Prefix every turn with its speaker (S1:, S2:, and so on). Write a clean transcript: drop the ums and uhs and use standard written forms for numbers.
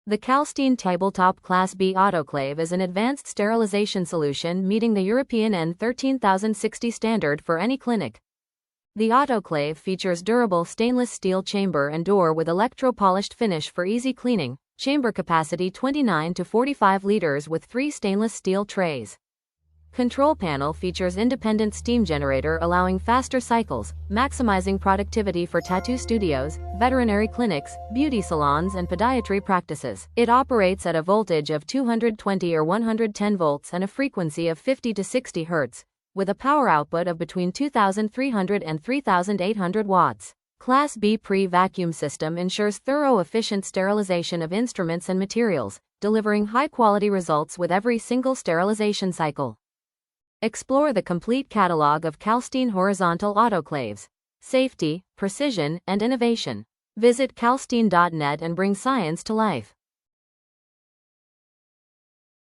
S1: The Kalstein Tabletop Class B autoclave is an advanced sterilization solution meeting the European N13060 standard for any clinic. The autoclave features durable stainless steel chamber and door with electro-polished finish for easy cleaning, chamber capacity 29 to 45 liters with 3 stainless steel trays. Control panel features independent steam generator allowing faster cycles, maximizing productivity for tattoo studios, veterinary clinics, beauty salons and podiatry practices. It operates at a voltage of 220 or 110 volts and a frequency of 50 to 60 Hz, with a power output of between 2,300 and 3,800 watts. Class B pre-vacuum system ensures thorough efficient sterilization of instruments and materials, delivering high-quality results with every single sterilization cycle. Explore the complete catalog of Kalstein horizontal autoclaves. Safety, precision, and innovation. Visit kalstein.net and bring science to life.